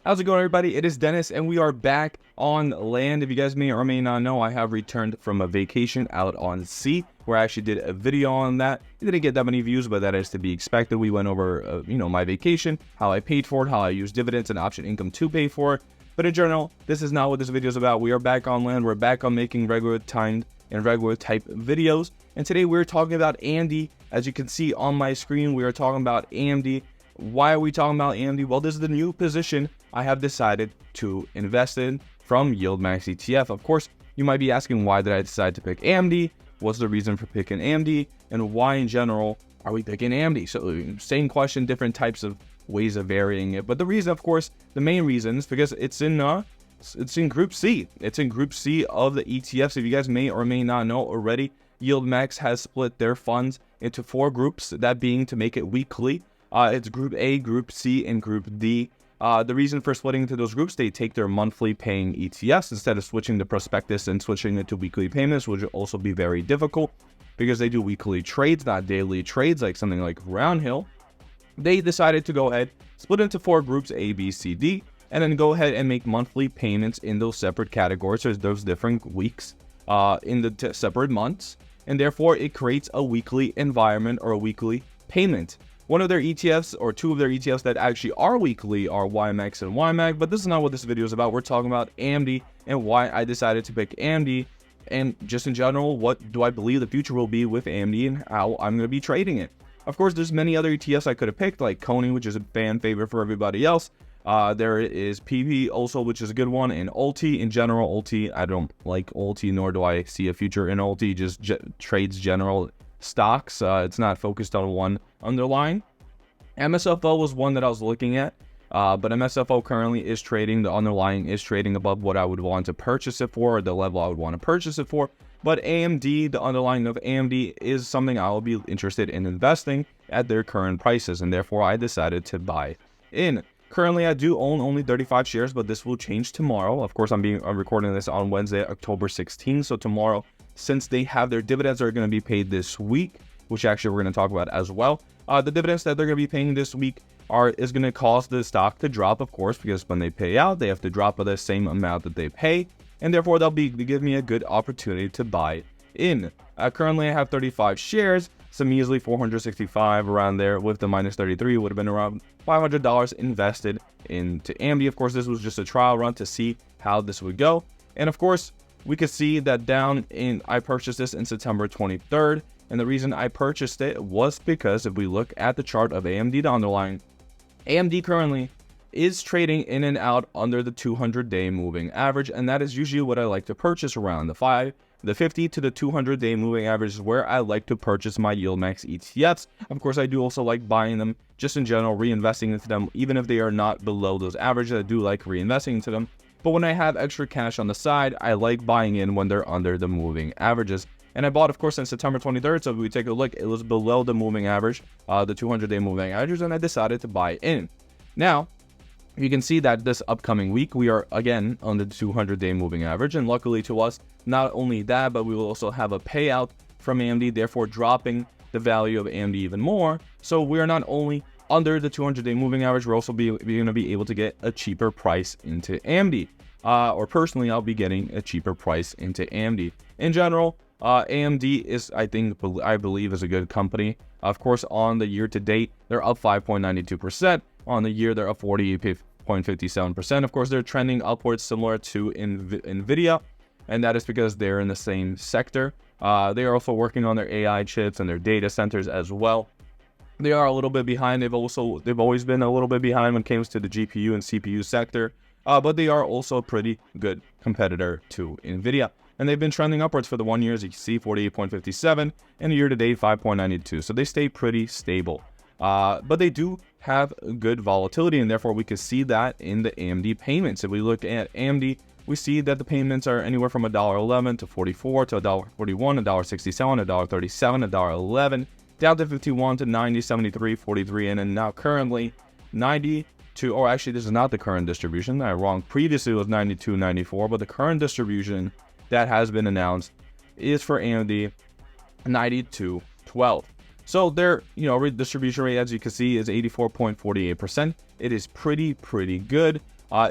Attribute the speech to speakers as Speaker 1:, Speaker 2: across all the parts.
Speaker 1: How's it going, everybody? It is Dennis, and we are back on land. If you guys may or may not know, I have returned from a vacation out on sea, where I actually did a video on that. It didn't get that many views, but that is to be expected. We went over, my vacation, how I paid for it, how I used dividends and option income to pay for it. But in general, this is not what this video is about. We are back on land. We're back on making regular timed and regular type videos. And today we're talking about AMDY. As you can see on my screen, we are talking about AMDY. Why are we talking about AMDY? Well, this is the new position I have decided to invest in from YieldMax ETF. Of course, you might be asking, why did I decide to pick AMDY? What's the reason for picking AMDY? And why in general are we picking AMDY? So same question, different types of ways of varying it. But the reason, of course, the main reason is because it's in Group C. It's in Group C of the ETFs. If you guys may or may not know already, YieldMax has split their funds into 4 groups, that being to make it weekly. It's Group A, Group C, and Group D. The reason for splitting into those groups, they take their monthly paying ETFs instead of switching the prospectus and switching it to weekly payments, which would also be very difficult because they do weekly trades, not daily trades like something like Roundhill. They decided to go ahead, split into 4 groups, A, B, C, D, and then go ahead and make monthly payments in those separate categories. There's those different weeks in the separate months, and therefore it creates a weekly environment or a weekly payment. One of their ETFs, or 2 of their ETFs that actually are weekly, are YieldMax and YieldMax, but this is not what this video is about. We're talking about AMDY and why I decided to pick AMDY, and just in general, what do I believe the future will be with AMDY and how I'm going to be trading it. Of course, there's many other ETFs I could have picked, like Coney, which is a fan favorite for everybody else. There is PP also, which is a good one, and ULTI. In general, ULTI, I don't like ULTI, nor do I see a future in ULTI. Just trades general stocks. It's not focused on one underlying. MSFO was one that I was looking at, but MSFO currently is trading, the underlying is trading above what I would want to purchase it for, or the level I would want to purchase it for. But AMD, the underlying of AMD, is something I will be interested in investing at their current prices, and therefore I decided to buy in. Currently, I do own only 35 shares, but this will change tomorrow. Of course, I'm recording this on Wednesday, October 16th. So tomorrow, since they have their dividends that are going to be paid this week, which actually we're going to talk about as well, the dividends that they're going to be paying this week is going to cause the stock to drop, of course, because when they pay out, they have to drop the same amount that they pay, and therefore they'll give me a good opportunity to buy in. Currently, I have 35 shares. So measly 465 around there. With the minus 33, would have been around $500 invested into AMDY. Of course, this was just a trial run to see how this would go. And of course, we could see that I purchased this in September 23rd. And the reason I purchased it was because if we look at the chart of AMD, the underlying, AMD currently is trading in and out under the 200-day moving average. And that is usually what I like to purchase around. The 50 to the 200-day moving average is where I like to purchase my YieldMax ETFs. Of course, I do also like buying them just in general, reinvesting into them, even if they are not below those averages. I do like reinvesting into them. But when I have extra cash on the side, I like buying in when they're under the moving averages. And I bought, of course, on September 23rd. So if we take a look, it was below the moving average, the 200-day moving average, and I decided to buy in. Now, you can see that this upcoming week, we are again under the 200-day moving average. And luckily to us, not only that, but we will also have a payout from AMD, therefore dropping the value of AMD even more. So we are not only under the 200-day moving average, we're also going to be able to get a cheaper price into AMD. Or personally, I'll be getting a cheaper price into AMD. In general, AMD is, I believe, is a good company. Of course, on the year to date, they're up 5.92%. On the year, they're up 40.57%. Of course, they're trending upwards, similar to Nvidia, and that is because they're in the same sector. They are also working on their AI chips and their data centers as well. They are a little bit behind. They've always been a little bit behind when it comes to the GPU and CPU sector, but they are also a pretty good competitor to Nvidia. And they've been trending upwards for the 1 year, as you can see, 48.57, and the year to date, 5.92. So they stay pretty stable. But they do have good volatility, and therefore we can see that in the AMD payments. If we look at AMD, we see that the payments are anywhere from $1.11 to $44 to $1.41, $1.67, $1.37, $1.11, down to 51 to 90, 73, 43, and then now currently 92. Or actually, this is not the current distribution. I'm wrong. Previously it was 92, 94, but the current distribution that has been announced is for AMD 92.12. So their distribution rate, as you can see, is 84.48%. It is pretty good.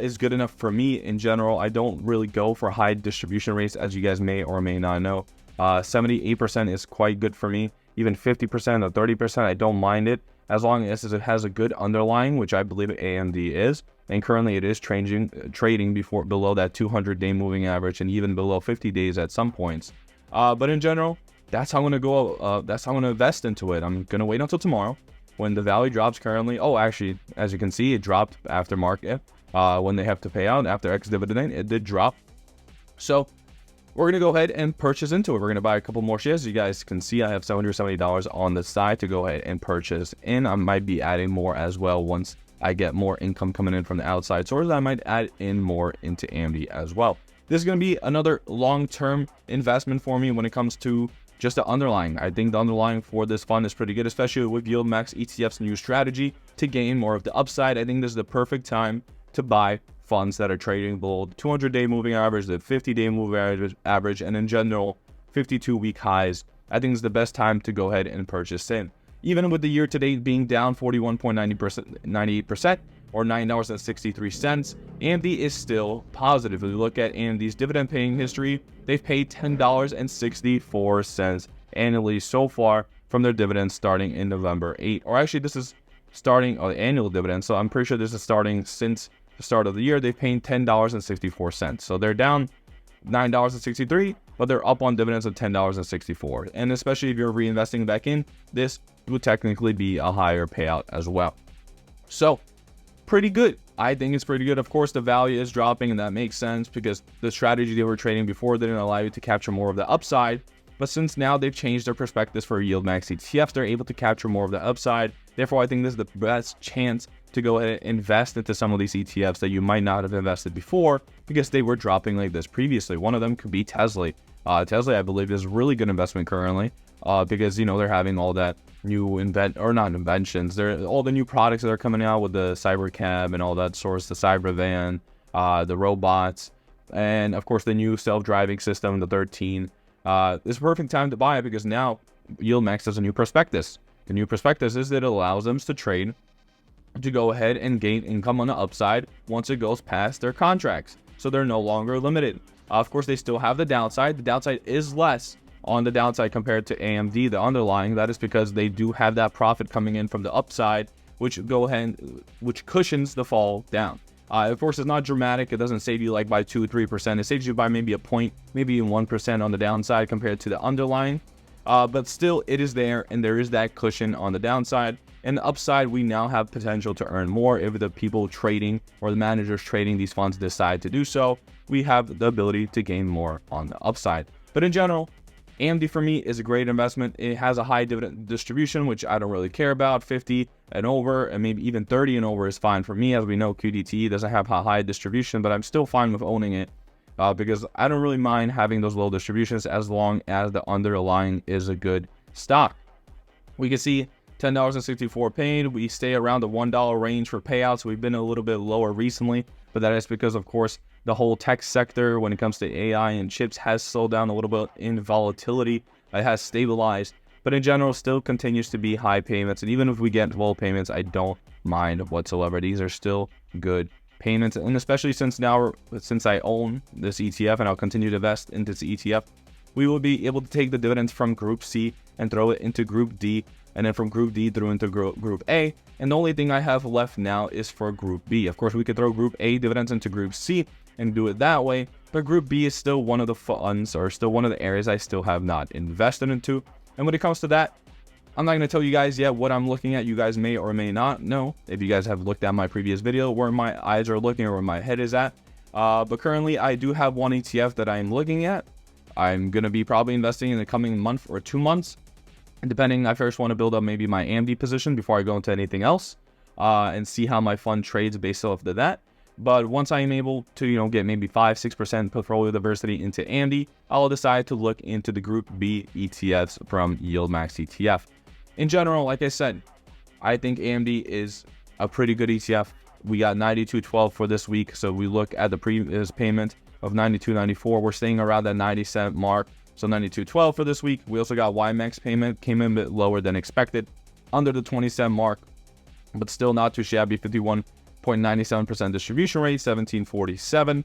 Speaker 1: is good enough for me in general. I don't really go for high distribution rates, as you guys may or may not know. 78% is quite good for me. Even 50% or 30%, I don't mind it, as long as it has a good underlying, which I believe AMD is. And currently it is trading below that 200-day moving average and even below 50 days at some points. But in general, that's how I'm going to go. That's how I'm going to invest into it. I'm going to wait until tomorrow when the value drops currently. Oh, actually, as you can see, it dropped after market. When they have to pay out after X dividend, it did drop. So we're going to go ahead and purchase into it. We're going to buy a couple more shares. You guys can see I have $770 on the side to go ahead and purchase in. I might be adding more as well once I get more income coming in from the outside sources. I might add in more into AMD as well. This is going to be another long-term investment for me when it comes to just the underlying. I think the underlying for this fund is pretty good, especially with YieldMax ETF's new strategy to gain more of the upside. I think this is the perfect time to buy funds that are trading below the 200-day moving average, the 50-day moving average, and in general, 52-week highs. I think it's the best time to go ahead and purchase in. Even with the year-to-date being down 41.98% or $9.63, AMD is still positive. If we look at AMD's dividend-paying history, they've paid $10.64 annually so far from their dividends starting in November 8. Or actually, this is starting the annual dividend, so I'm pretty sure this is starting since the start of the year. They've paid $10.64. So they're down $9.63, but they're up on dividends of $10.64. And especially if you're reinvesting back in, this would technically be a higher payout as well. So pretty good. I think it's pretty good. Of course, the value is dropping, and that makes sense because the strategy they were trading before didn't allow you to capture more of the upside. But since now they've changed their perspectives for YieldMax ETFs, they're able to capture more of the upside. Therefore, I think this is the best chance to go ahead and invest into some of these ETFs that you might not have invested before because they were dropping like this previously. One of them could be Tesla. Tesla, I believe, is a really good investment currently because, you know, they're having all that new inventions. They're all the new products that are coming out with the cyber cab and all that sorts, the cyber van, the robots, and of course the new self-driving system, the 13. It's a perfect time to buy it because now YieldMax has a new prospectus. The new prospectus is that it allows them to trade to go ahead and gain income on the upside once it goes past their contracts. So they're no longer limited. Of course, they still have the downside. The downside is less on the downside compared to AMD, the underlying. That is because they do have that profit coming in from the upside, which cushions the fall down. Of course, it's not dramatic. It doesn't save you like by 2-3%. It saves you by maybe a point, maybe even 1% on the downside compared to the underlying. But still, it is there, and there is that cushion on the downside. And the upside, we now have potential to earn more if the people trading or the managers trading these funds decide to do so. We have the ability to gain more on the upside. But in general, AMD for me is a great investment. It has a high dividend distribution, which I don't really care about. 50 and over, and maybe even 30 and over is fine for me. As we know, QDT doesn't have a high distribution, but I'm still fine with owning it because I don't really mind having those low distributions as long as the underlying is a good stock. We can see $10.64 paid. We stay around the $1 range for payouts. We've been a little bit lower recently, but that is because, of course, the whole tech sector when it comes to AI and chips has slowed down a little bit in volatility. It has stabilized, but in general still continues to be high payments. And even if we get low payments, I don't mind whatsoever. These are still good payments. And especially since I own this ETF and I'll continue to invest in this ETF, we will be able to take the dividends from Group C and throw it into Group D, and then from Group D through into Group A. And the only thing I have left now is for Group B. Of course, we could throw Group A dividends into Group C and do it that way, but Group B is still one of the funds, or still one of the areas I still have not invested into. And when it comes to that, I'm not going to tell you guys yet what I'm looking at. You guys may or may not know, if you guys have looked at my previous video, where my eyes are looking or where my head is at. But currently, I do have one ETF that I'm looking at. I'm going to be probably investing in the coming month or 2 months. Depending, I first want to build up maybe my AMD position before I go into anything else and see how my fund trades based off of that. But once I am able to, get maybe 5-6% portfolio diversity into AMD, I'll decide to look into the Group B ETFs from YieldMax ETF. In general, like I said, I think AMD is a pretty good ETF. We got 92.12 for this week. So we look at the previous payment of 92.94. We're staying around that 90-cent mark. So 92.12 for this week. We also got YieldMax payment, came in a bit lower than expected, under the 20-cent mark, but still not too shabby. 51 0.97% distribution rate, 1747.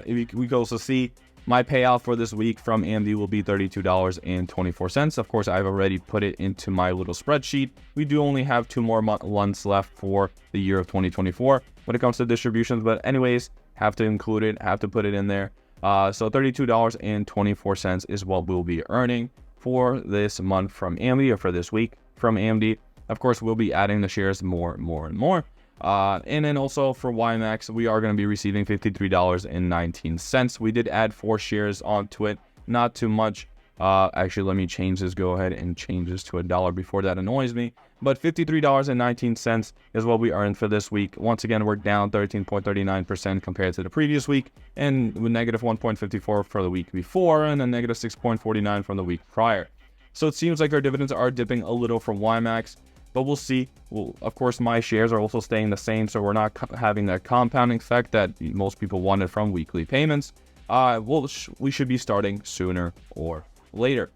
Speaker 1: We can also see my payout for this week from AMD will be $32.24. Of course, I've already put it into my little spreadsheet. We do only have 2 more months left for the year of 2024 when it comes to distributions. But anyways, have to include it, have to put it in there. So $32.24 is what we'll be earning for this month from AMD, or for this week from AMD. Of course, we'll be adding the shares more and more. And then also for YieldMax, we are going to be receiving $53.19. We did add 4 shares onto it, not too much. Actually, let me change this. Go ahead and change this to $1 before that annoys me. But $53.19 is what we earned for this week. Once again, we're down 13.39% compared to the previous week, and with negative 1.54 for the week before, and a negative 6.49 from the week prior. So it seems like our dividends are dipping a little from YieldMax, but we'll see. Well, of course, my shares are also staying the same, so we're not having that compounding effect that most people wanted from weekly payments. We should be starting sooner or later.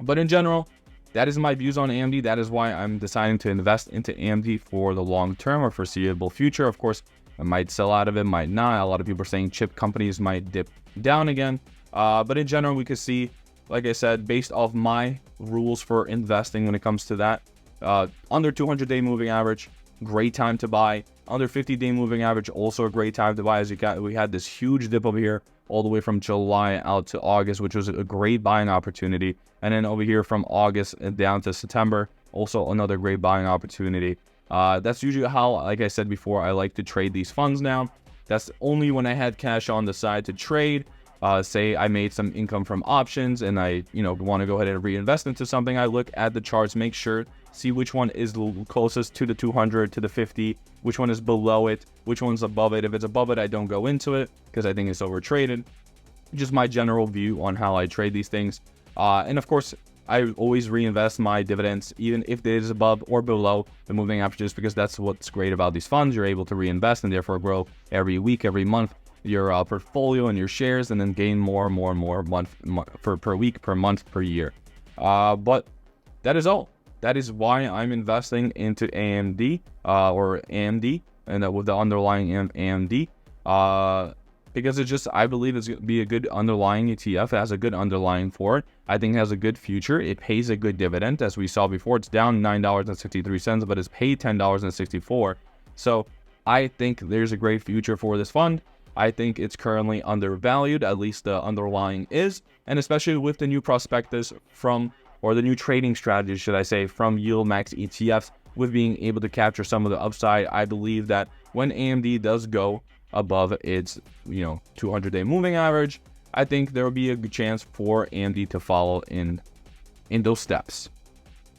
Speaker 1: But in general, that is my views on AMD. That is why I'm deciding to invest into AMD for the long term or foreseeable future. Of course, I might sell out of it, might not. A lot of people are saying chip companies might dip down again. But in general, we could see, like I said, based off my rules for investing when it comes to that, under 200-day moving average, great time to buy. Under 50-day moving average, also a great time to buy. As we had this huge dip over here all the way from July out to August, which was a great buying opportunity. And then over here from August and down to September, also another great buying opportunity. That's usually how, like I said before, I like to trade these funds now. That's only when I had cash on the side to trade. Say I made some income from options and I, want to go ahead and reinvest into something. I look at the charts, make sure, see which one is closest to the 200, to the 50, which one is below it, which one's above it. If it's above it, I don't go into it because I think it's overtraded. Just my general view on how I trade these things. And of course, I always reinvest my dividends, even if it is above or below the moving averages, because that's what's great about these funds. You're able to reinvest and therefore grow every week, every month, your portfolio and your shares, and then gain more per week, per month, per year. But that is all. That is why I'm investing into AMD or AMD, and with the underlying AMD, because it's just, I believe it's going to be a good underlying ETF. It has a good underlying for it. I think it has a good future. It pays a good dividend, as we saw before. It's down $9.63, but it's paid $10.64. So I think there's a great future for this fund. I think it's currently undervalued, at least the underlying is, and especially with the new prospectus or the new trading strategy, should I say, from YieldMax ETFs, with being able to capture some of the upside. I believe that when AMD does go above its 200-day moving average, I think there will be a good chance for AMD to follow in those steps.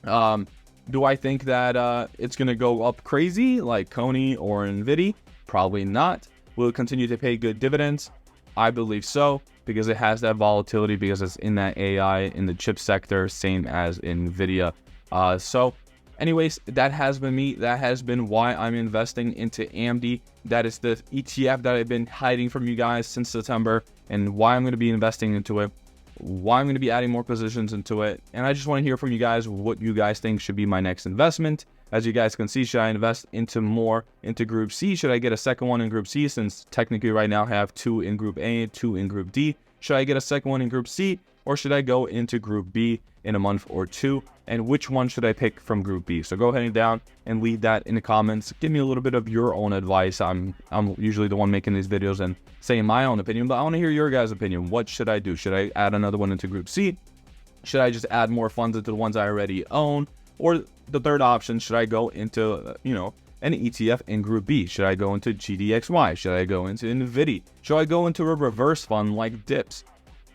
Speaker 1: Do I think that it's going to go up crazy like Coney or Nvidia? Probably not. Will it continue to pay good dividends? I believe so, because it has that volatility, because it's in that AI, in the chip sector, same as Nvidia. So anyways, that has been me. That has been why I'm investing into AMD. That is the ETF that I've been hiding from you guys since September, and why I'm going to be investing into it, why I'm going to be adding more positions into it. And I just want to hear from you guys what you guys think should be my next investment. As you guys can see, should I invest into Group C? Should I get a second one in Group C, since technically right now I have 2 in Group A, 2 in Group D? Should I get a second one in Group C, or should I go into Group B in a month or two? And which one should I pick from Group B? So go ahead down and leave that in the comments. Give me a little bit of your own advice. I'm usually the one making these videos and saying my own opinion, but I want to hear your guys' opinion. What should I do? Should I add another one into Group C? Should I just add more funds into the ones I already own? Or the third option, should I go into, an ETF in Group B? Should I go into GDXY? Should I go into NVDY? Should I go into a reverse fund like DIPS?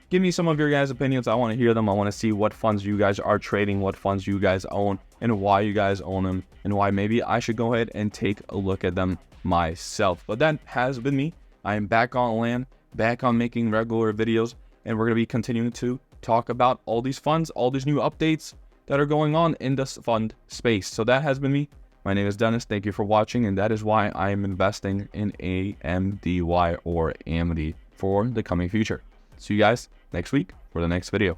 Speaker 1: Give me some of your guys' opinions. I want to hear them. I want to see what funds you guys are trading, what funds you guys own, and why you guys own them, and why maybe I should go ahead and take a look at them myself. But that has been me. I am back on land, back on making regular videos, and we're going to be continuing to talk about all these funds, all these new updates that are going on in this fund space. So that has been me. My name is Dennis. Thank you for watching, and that is why I am investing in AMDY or AMD for the coming future. See you guys next week for the next video.